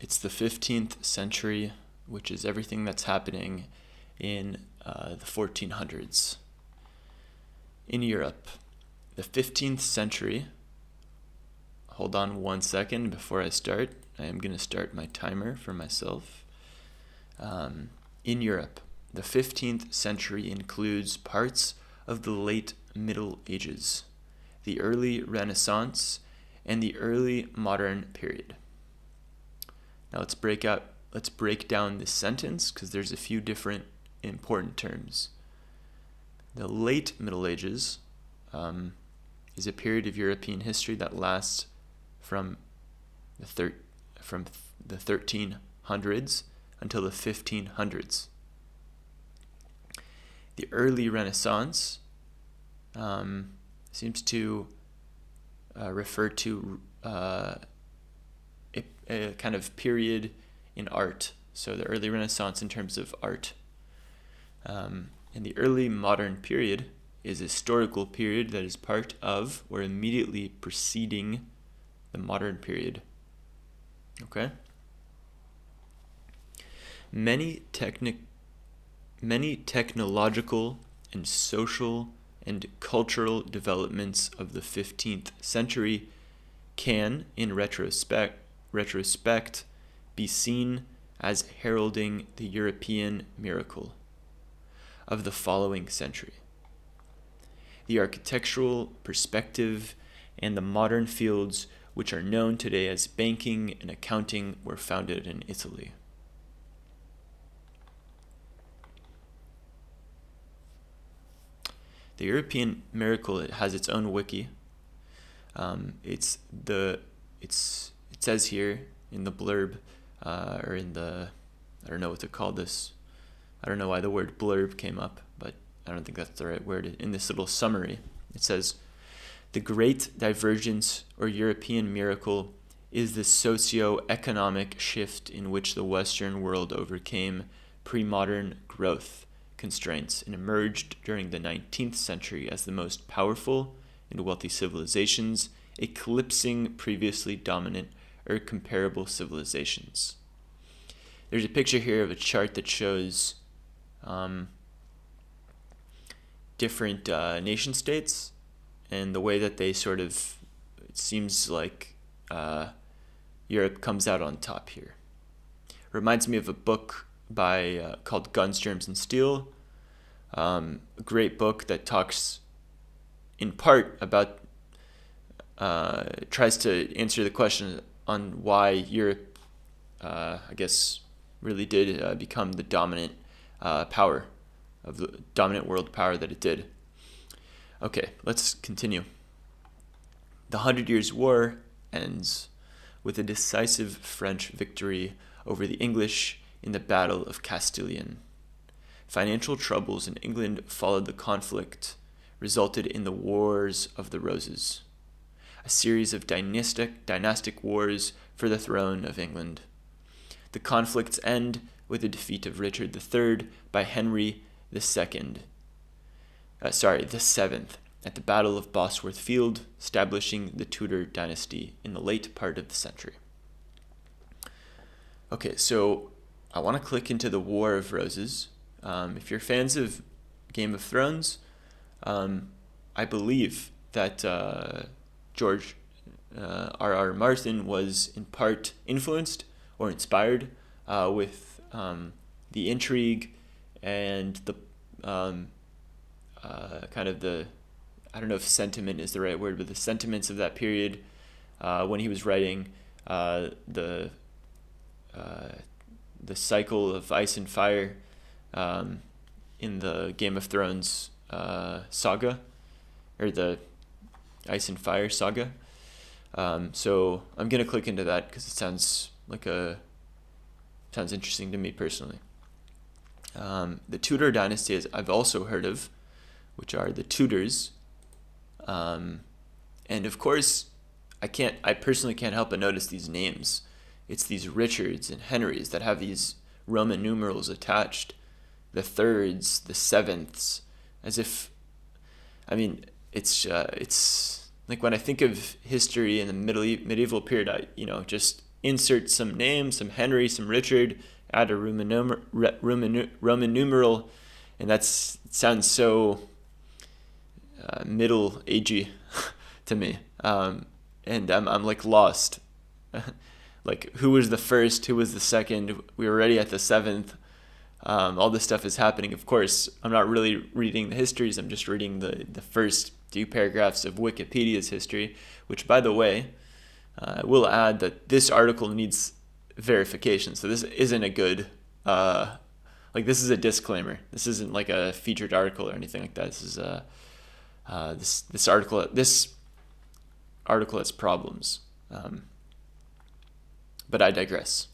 It's the 15th century, which is everything that's happening in the 1400s. In Europe, the 15th century, hold on one second before I start. I am going to start my timer for myself. In Europe, the 15th century includes parts of the late Middle Ages, the early Renaissance, and the early modern period. Now let's break down this sentence because there's a few different important terms. The late Middle Ages is a period of European history that lasts from the 1300s until the 1500s. The early Renaissance seems to refer to a kind of period in art. So the early Renaissance in terms of art. And the early modern period is a historical period that is part of or immediately preceding the modern period. Okay? Many technological and social and cultural developments of the 15th century can, in retrospect, be seen as heralding the European miracle of the following century. The architectural perspective and the modern fields which are known today as banking and accounting were founded in Italy. The European miracle, it has its own wiki. It says here in the blurb, or in the, I don't know what to call this. I don't know why the word blurb came up, but I don't think that's the right word. In this little summary, it says, the great divergence or European miracle is the socio-economic shift in which the Western world overcame pre-modern growth constraints and emerged during the 19th century as the most powerful and wealthy civilizations, eclipsing previously dominant or comparable civilizations. There's a picture here of a chart that shows different nation states and the way that they sort of, it seems like Europe comes out on top here. Reminds me of a book by called Guns, Germs, and Steel. A great book that talks in part about, tries to answer the question on why Europe, I guess, really did become the dominant power of the dominant world power that it did. Okay, let's continue. The 100 Years' War ends with a decisive French victory over the English in the Battle of Castilian. Financial troubles in England followed the conflict, resulted in the Wars of the Roses, a series of dynastic wars for the throne of England. The conflicts end with the defeat of Richard III by Henry the Seventh, at the Battle of Bosworth Field, establishing the Tudor dynasty in the late part of the century. Okay, so I want to click into the War of Roses. If you're fans of Game of Thrones, I believe that George R.R. Martin was in part influenced or inspired with the intrigue and the kind of the, I don't know if sentiment is the right word, but the sentiments of that period when he was writing the cycle of ice and fire in the Game of Thrones saga, or the Ice and Fire saga. So I'm gonna click into that because it sounds interesting to me personally. The Tudor dynasty, as I've also heard of, which are the Tudors, and of course, I personally can't help but notice these names. It's these Richards and Henrys that have these Roman numerals attached, the thirds, the sevenths, as if, I mean, it's like when I think of history in the medieval period, just insert some names, some Henry, some Richard, add a Roman numeral, and it sounds so middle agey to me. And I'm like lost. Like, who was the first? Who was the second? We were already at the seventh. All this stuff is happening. Of course, I'm not really reading the histories. I'm just reading the first few paragraphs of Wikipedia's history, which, by the way, I will add that this article needs verification. So this isn't a good, this is a disclaimer. This isn't like a featured article or anything like that. This is this article has problems. But I digress.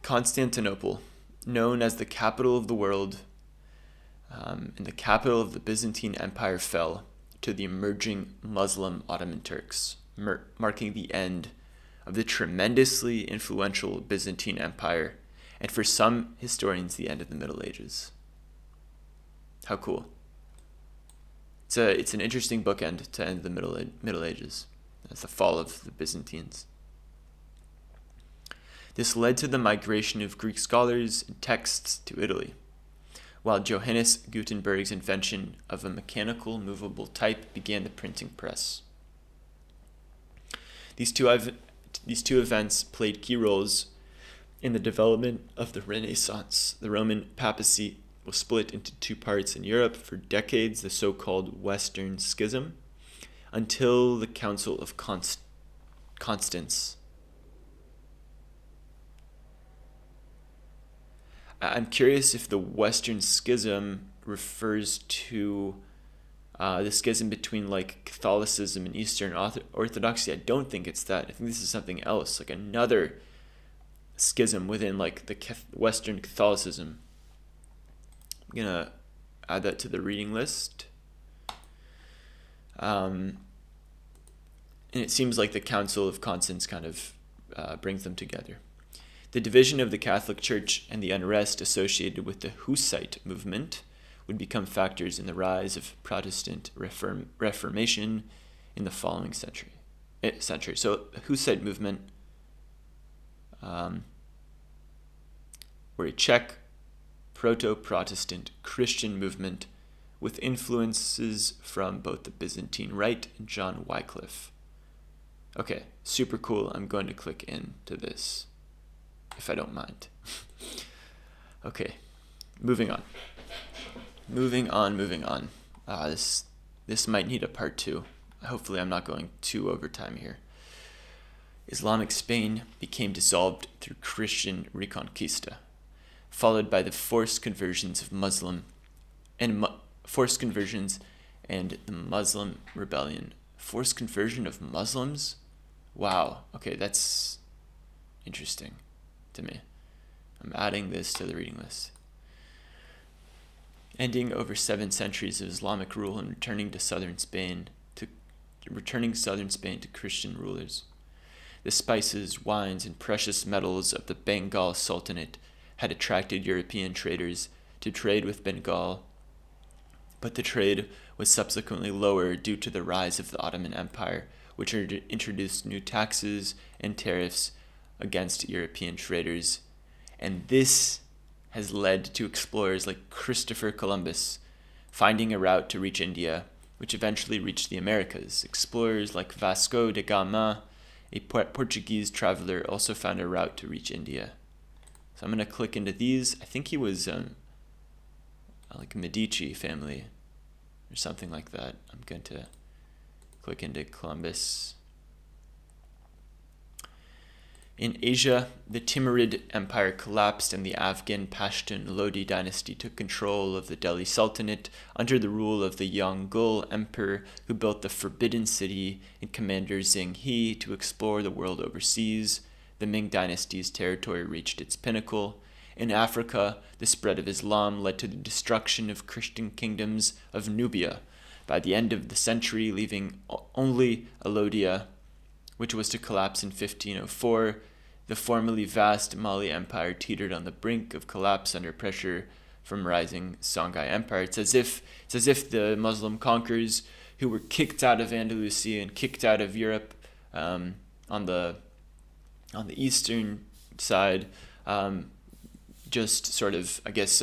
Constantinople, known as the capital of the world, and the capital of the Byzantine Empire, fell to the emerging Muslim Ottoman Turks, marking the end of the tremendously influential Byzantine Empire, and for some historians, the end of the Middle Ages. How cool. It's an interesting bookend to end the Middle Ages. That's the fall of the Byzantines. This led to the migration of Greek scholars and texts to Italy, while Johannes Gutenberg's invention of a mechanical movable type began the printing press. These two events played key roles in the development of the Renaissance. The Roman papacy was split into two parts in Europe for decades, the so-called Western Schism, until the Council of Constance. I'm curious if the Western Schism refers to the schism between like Catholicism and Eastern Orthodoxy. I don't think it's that. I think this is something else, like another schism within like the Western Catholicism. I'm gonna add that to the reading list. And it seems like the Council of Constance kind of brings them together. The division of the Catholic Church and the unrest associated with the Hussite movement would become factors in the rise of Protestant Reformation in the following century. So the Hussite movement were a Czech proto-Protestant Christian movement with influences from both the Byzantine Rite and John Wycliffe. Okay, super cool. I'm going to click into this, if I don't mind. Okay, moving on. This might need a part 2. Hopefully I'm not going too over time here. Islamic Spain became dissolved through Christian Reconquista, followed by the forced conversions and the Muslim rebellion. Forced conversion of Muslims? Wow. Okay, that's interesting to me. I'm adding this to the reading list. Ending over 7 centuries of Islamic rule and returning southern Spain to Christian rulers. The spices, wines, and precious metals of the Bengal Sultanate had attracted European traders to trade with Bengal, but the trade was subsequently lowered due to the rise of the Ottoman Empire, which introduced new taxes and tariffs against European traders. And this has led to explorers like Christopher Columbus finding a route to reach India, which eventually reached the Americas. Explorers like Vasco da Gama, a Portuguese traveler, also found a route to reach India. So I'm going to click into these. I think he was like Medici family or something like that. I'm going to click into Columbus. In Asia, the Timurid Empire collapsed and the Afghan Pashtun Lodi dynasty took control of the Delhi Sultanate under the rule of the Yonggul Emperor, who built the Forbidden City, and Commander Zheng He to explore the world overseas. The Ming dynasty's territory reached its pinnacle. In Africa, the spread of Islam led to the destruction of Christian kingdoms of Nubia by the end of the century, leaving only Alodia, which was to collapse in 1504. The formerly vast Mali Empire teetered on the brink of collapse under pressure from rising Songhai Empire. It's as if the Muslim conquerors who were kicked out of Andalusia and kicked out of Europe on the eastern side, just sort of, I guess,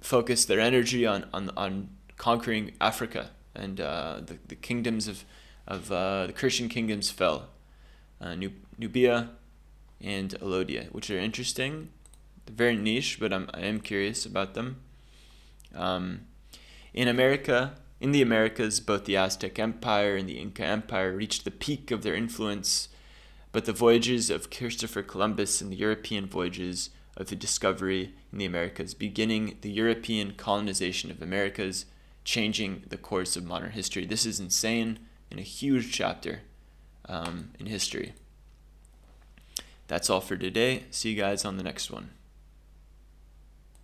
focused their energy on conquering Africa, and the kingdoms of the Christian kingdoms fell, Nubia and Alodia, which are interesting. They're very niche, but I am curious about them. In the Americas, both the Aztec Empire and the Inca Empire reached the peak of their influence, but the voyages of Christopher Columbus and the European voyages of the discovery in the Americas, beginning the European colonization of Americas, changing the course of modern history. This is insane and a huge chapter in history. That's all for today. See you guys on the next one.